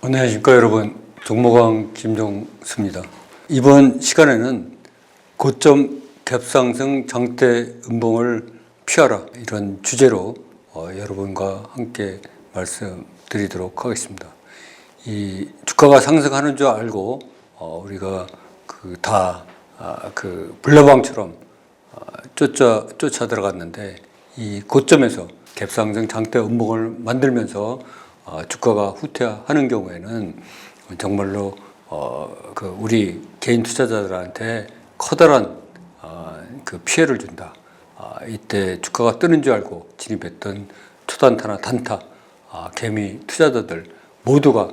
안녕하십니까 여러분, 종목왕 김종수입니다. 이번 시간에는 고점 갭상승 장대 음봉을 피하라, 이런 주제로 여러분과 함께 말씀드리도록 하겠습니다. 이 주가가 상승하는 줄 알고 우리가 불나방처럼 쫓아 들어갔는데, 이 고점에서 갭상승 장대 음봉을 만들면서 주가가 후퇴하는 경우에는 정말로 우리 개인 투자자들한테 커다란 피해를 준다. 이때 주가가 뜨는 줄 알고 진입했던 초단타나 단타 개미 투자자들 모두가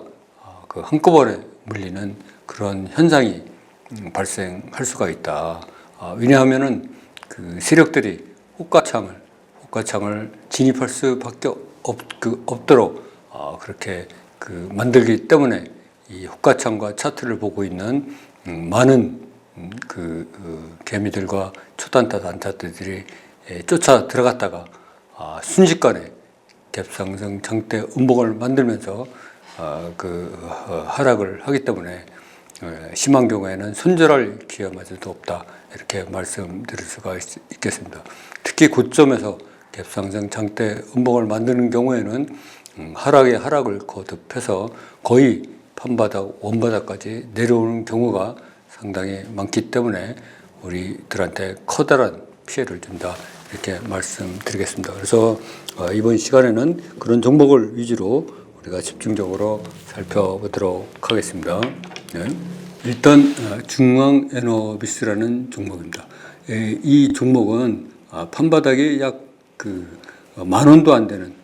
한꺼번에 물리는 그런 현상이 발생할 수가 있다. 왜냐하면은 세력들이 호가창을 진입할 수밖에 없도록 그렇게 만들기 때문에 이 호가창과 차트를 보고 있는 많은 개미들과 초단타 단타들이 쫓아 들어갔다가 순식간에 갭상승 장대 음봉을 만들면서 하락을 하기 때문에 심한 경우에는 손절할 기회마저도 없다, 이렇게 말씀드릴 수가 있겠습니다. 특히 고점에서 갭상승 장대 음봉을 만드는 경우에는 하락의 하락을 거듭해서 거의 판바닥, 원바닥까지 내려오는 경우가 상당히 많기 때문에 우리들한테 커다란 피해를 준다, 이렇게 말씀드리겠습니다. 그래서 이번 시간에는 그런 종목을 위주로 우리가 집중적으로 살펴보도록 하겠습니다. 네. 일단 중앙에너비스라는 종목입니다. 이 종목은 판바닥이 약 10,000원도 안 되는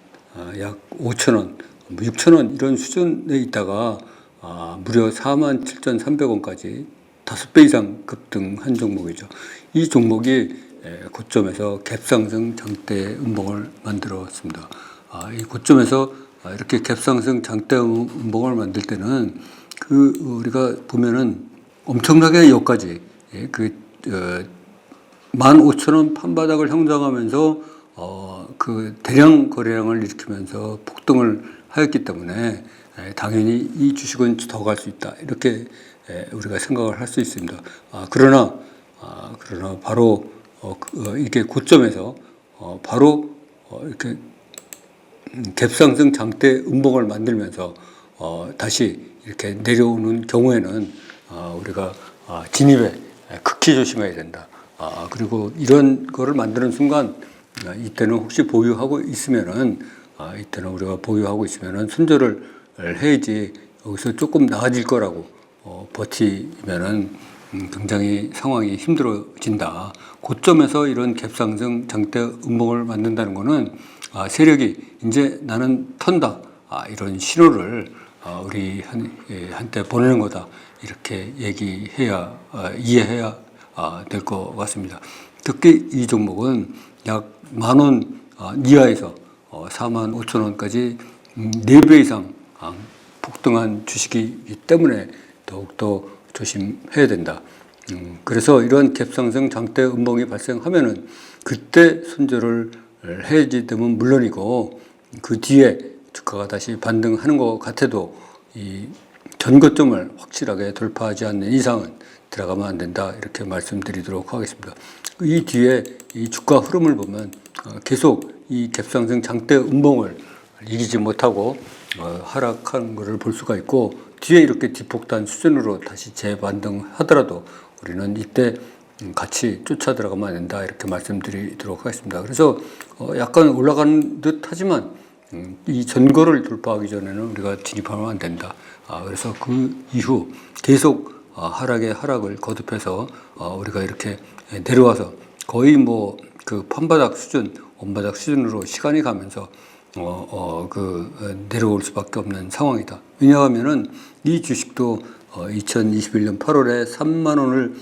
약 5,000원, 6,000원 이런 수준에 있다가 무려 47,300원까지 5배 이상 급등한 종목이죠. 이 종목이 고점에서 갭상승 장대 음봉을 만들었습니다. 이 고점에서 이렇게 갭상승 장대 음봉을 만들 때는 우리가 보면은 엄청나게 여기까지 15,000원 판바닥을 형성하면서 대량 거래량을 일으키면서 폭등을 하였기 때문에 당연히 이 주식은 더 갈 수 있다, 이렇게 우리가 생각을 할 수 있습니다. 그러나 바로 이게 고점에서 바로 이렇게 갭상승 장대 음봉을 만들면서 다시 이렇게 내려오는 경우에는 우리가 진입에 극히 조심해야 된다. 그리고 이런 거를 만드는 순간 이때는 혹시 보유하고 있으면은 이때는 우리가 보유하고 있으면은 손절을 해야지, 여기서 조금 나아질 거라고 버티면은 굉장히 상황이 힘들어진다. 고점에서 이런 갭상승 장대 음봉을 만든다는 거는 세력이 이제 나는 턴다, 이런 신호를 우리한테 보내는 거다, 이렇게 이해해야 될 것 같습니다. 특히 이 종목은 약 10,000원 이하에서 45,000원까지 4배 이상 폭등한 주식이기 때문에 더욱더 조심해야 된다. 그래서 이런 갭상승 장대 음봉이 발생하면은 그때 손절을 해야지 되면 물론이고, 그 뒤에 주가가 다시 반등하는 것 같아도 이 전고점을 확실하게 돌파하지 않는 이상은 들어가면 안 된다, 이렇게 말씀드리도록 하겠습니다. 이 뒤에 이 주가 흐름을 보면 계속 이 갭상승 장대 음봉을 이기지 못하고 하락하는 것을 볼 수가 있고, 뒤에 이렇게 뒷폭탄 수준으로 다시 재반등하더라도 우리는 이때 같이 쫓아 들어가면 안 된다, 이렇게 말씀드리도록 하겠습니다. 그래서 약간 올라가는 듯 하지만 이 전고를 돌파하기 전에는 우리가 진입하면 안 된다. 그래서 그 이후 계속 하락의 하락을 거듭해서 우리가 이렇게 내려와서 거의 판바닥 수준, 원바닥 수준으로 시간이 가면서 내려올 수밖에 없는 상황이다. 왜냐하면은 이 주식도 2021년 8월에 3만 원을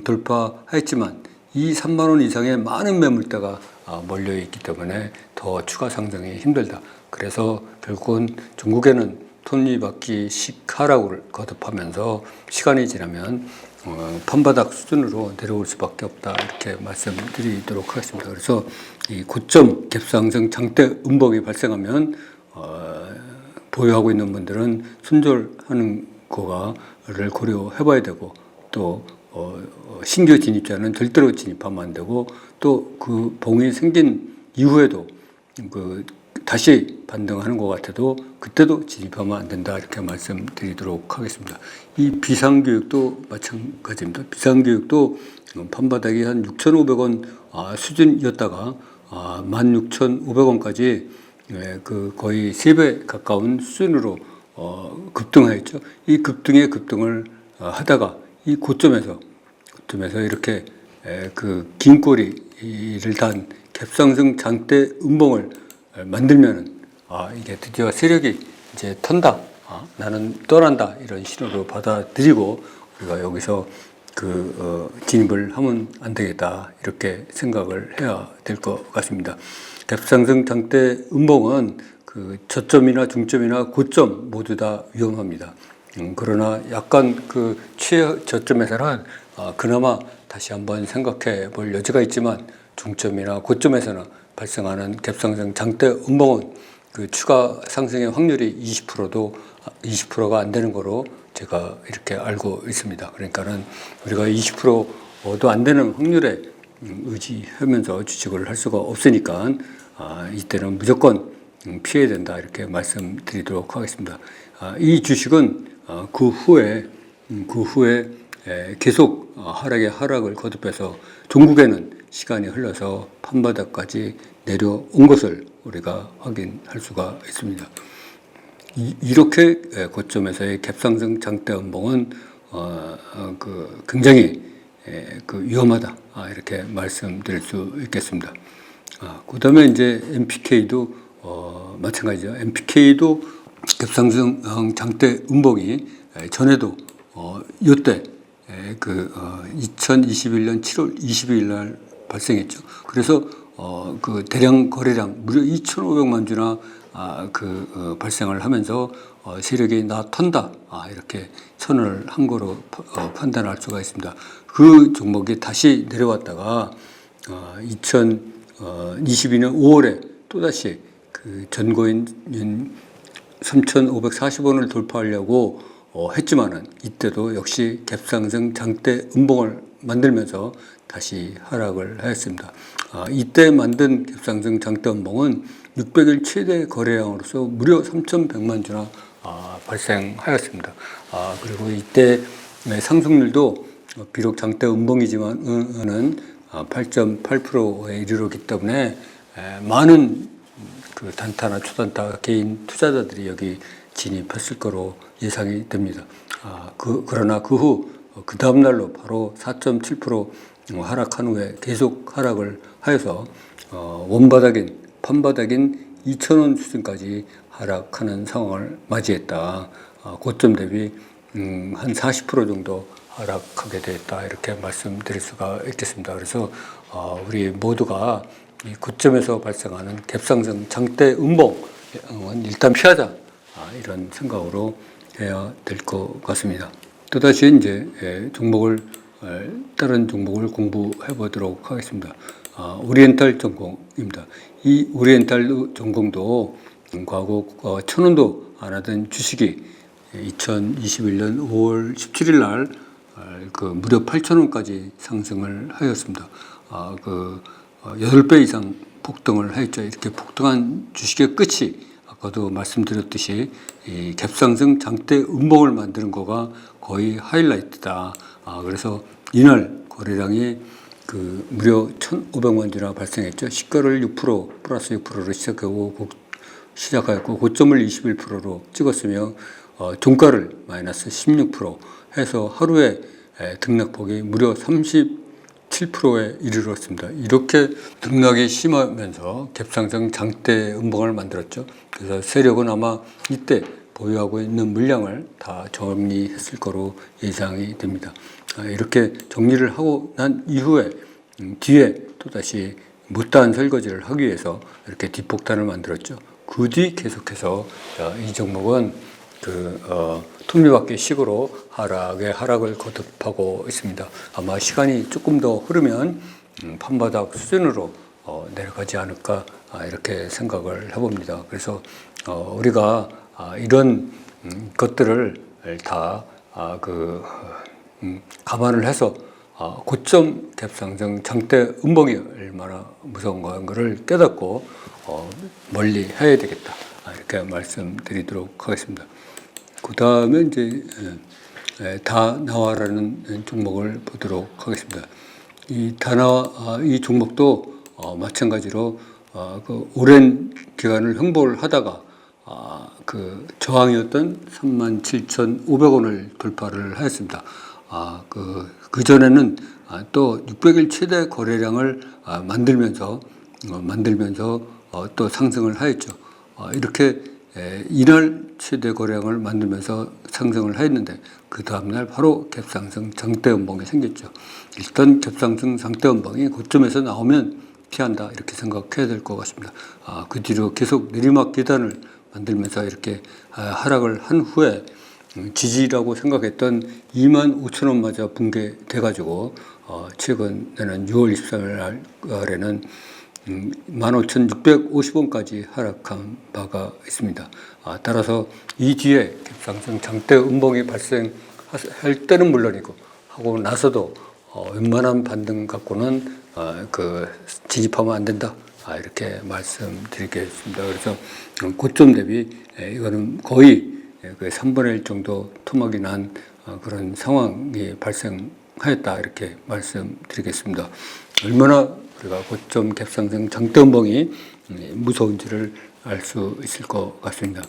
돌파했지만 이 3만 원 이상의 많은 매물대가 몰려 있기 때문에 더 추가 상승이 힘들다. 그래서 결국은 중국에는 톱니바퀴식 하락을 거듭하면서 시간이 지나면 판바닥 수준으로 내려올 수밖에 없다, 이렇게 말씀드리도록 하겠습니다. 그래서 이 고점 갭상승 장대 음봉이 발생하면 보유하고 있는 분들은 손절하는 거를 고려해봐야 되고 또 신규 진입자는 절대로 진입하면 안 되고 또 그 봉이 생긴 이후에도 다시 반등하는 것 같아도 그때도 진입하면 안 된다 이렇게 말씀드리도록 하겠습니다. 이 비상교육도 마찬가지입니다. 비상교육도 판바닥이 한 6,500원 수준이었다가 16,500원까지 거의 3배 가까운 수준으로 급등하였죠. 이 급등을 하다가 이 고점에서 이렇게 긴 꼬리를 단 갭상승 장대 음봉을 만들면은 이게 드디어 세력이 이제 턴다, 나는 떠난다 이런 신호로 받아들이고 우리가 여기서 진입을 하면 안 되겠다 이렇게 생각을 해야 될 것 같습니다. 갭상승 장대 음봉은 저점이나 중점이나 고점 모두 다 위험합니다. 그러나 약간 최저점에서는 그나마 다시 한번 생각해 볼 여지가 있지만 중점이나 고점에서는 발생하는 갭상승 장대 음봉은 추가 상승의 확률이 20%가 안 되는 거로 제가 이렇게 알고 있습니다. 그러니까는 우리가 20%도 안 되는 확률에 의지하면서 주식을 할 수가 없으니까 이때는 무조건 피해야 된다 이렇게 말씀드리도록 하겠습니다. 이 주식은 그 후에 계속 하락을 거듭해서 종국에는 시간이 흘러서 판바닥까지 내려온 것을 우리가 확인할 수가 있습니다. 이렇게 고점에서의 갭상승 장대 음봉은 굉장히 위험하다 이렇게 말씀드릴 수 있겠습니다. 그다음에 이제 MPK도 마찬가지죠. MPK도 갭상승 장대 음봉이 전에도 이때 2021년 7월 22일 날 발생했죠. 그래서 대량 거래량 무려 2,500만 주나 발생을 하면서 세력이 나 턴다 이렇게 선언을 한 거로 판단할 수가 있습니다. 그 종목이 다시 내려왔다가 2022년 5월에 또다시 전고인 3,540원을 돌파하려고 했지만은 이때도 역시 갭상승 장대 음봉을 만들면서 다시 하락을 하였습니다. 이때 만든 갭상승 장대 음봉은 600일 최대 거래량으로서 무려 3,100만 주나 발생하였습니다. 그리고 이때 상승률도 비록 장대 음봉이지만은 8.8%에 이르렀기 때문에 많은 단타나 초단타 개인 투자자들이 여기 진입했을 거로 예상이 됩니다. 그러나 그 다음 날로 바로 4.7% 하락한 후에 계속 하락을 하여서 판바닥인 2,000원 수준까지 하락하는 상황을 맞이했다. 고점 대비 한 40% 정도 하락하게 됐다. 이렇게 말씀드릴 수가 있겠습니다. 그래서 우리 모두가 이 고점에서 발생하는 갭상승 장대 음봉은 일단 피하자. 이런 생각으로 해야 될 것 같습니다. 또다시 이제 다른 종목을 공부해 보도록 하겠습니다. 오리엔탈 전공입니다. 이 오리엔탈 전공도 과거 1,000원도 안 하던 주식이 2021년 5월 17일 날 무려 8,000원까지 상승을 하였습니다. 8배 이상 폭등을 하였죠. 이렇게 폭등한 주식의 끝이 아까도 말씀드렸듯이 이 갭상승 장대 음봉을 만드는 거가 거의 하이라이트다. 그래서 이날 거래량이 무려 1,500만 주나 발생했죠. 시가를 6% 플러스 6%로 시작하였고 고점을 21%로 찍었으며 종가를 마이너스 16% 해서 하루에 등락폭이 무려 37%에 이르렀습니다. 이렇게 등락이 심하면서 갭상승 장대 음봉을 만들었죠. 그래서 세력은 아마 이때 보유하고 있는 물량을 다 정리했을 거로 예상이 됩니다. 이렇게 정리를 하고 난 이후에 뒤에 또다시 못다한 설거지를 하기 위해서 이렇게 뒷폭탄을 만들었죠. 그 뒤 계속해서 이 종목은 톱니바퀴 식으로 하락을 거듭하고 있습니다. 아마 시간이 조금 더 흐르면 판바닥 수준으로 내려가지 않을까 이렇게 생각을 해봅니다. 그래서 우리가 이런 것들을 다 감안을 해서 고점 갭상승 장대 음봉이 얼마나 무서운 거를 깨닫고 멀리 해야 되겠다, 이렇게 말씀드리도록 하겠습니다. 그 다음에 이제 다나와라는 종목을 보도록 하겠습니다. 이 다나와 이 종목도 마찬가지로 그 오랜 기간을 횡보를 하다가 그 저항이었던 37,500원을 돌파를 하였습니다. 그 전에는 또 600일 최대 거래량을 만들면서 또 상승을 하였죠. 이렇게 이날 최대 거래량을 만들면서 상승을 하였는데 그 다음날 바로 갭상승 장대 음봉이 생겼죠. 일단 갭상승 장대 음봉이 고점에서 나오면 피한다, 이렇게 생각해야 될 것 같습니다. 그 뒤로 계속 내리막 계단을 만들면서 이렇게 하락을 한 후에 지지라고 생각했던 25,000원마저 붕괴돼가지고 최근에는 6월 23일 날에는 15,650원까지 하락한 바가 있습니다. 따라서 이 뒤에 갭상승 장대 음봉이 발생할 때는 물론이고 하고 나서도 웬만한 반등 갖고는 진입하면 안 된다, 이렇게 말씀드리겠습니다. 그래서 고점 대비 이거는 거의 그 3분의 1 정도 토막이 난 그런 상황이 발생하였다, 이렇게 말씀드리겠습니다. 얼마나 우리가 고점 갭상승 장대 음봉이 무서운지를 알 수 있을 것 같습니다.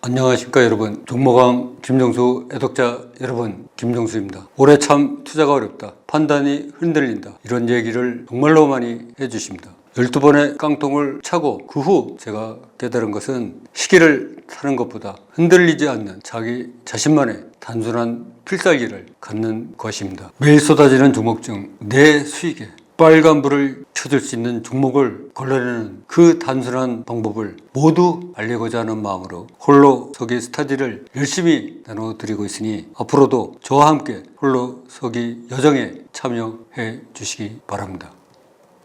안녕하십니까 여러분, 종목왕 김정수 애독자 여러분, 김정수입니다. 올해 참 투자가 어렵다, 판단이 흔들린다, 이런 얘기를 정말로 많이 해주십니다. 12번의 깡통을 차고 그 후 제가 깨달은 것은 시기를 타는 것보다 흔들리지 않는 자기 자신만의 단순한 필살기를 갖는 것입니다. 매일 쏟아지는 종목 중 내 수익에 빨간불을 켜줄 수 있는 종목을 걸러내는 그 단순한 방법을 모두 알리고자 하는 마음으로 홀로 서기 스타디를 열심히 나눠드리고 있으니 앞으로도 저와 함께 홀로 서기 여정에 참여해 주시기 바랍니다.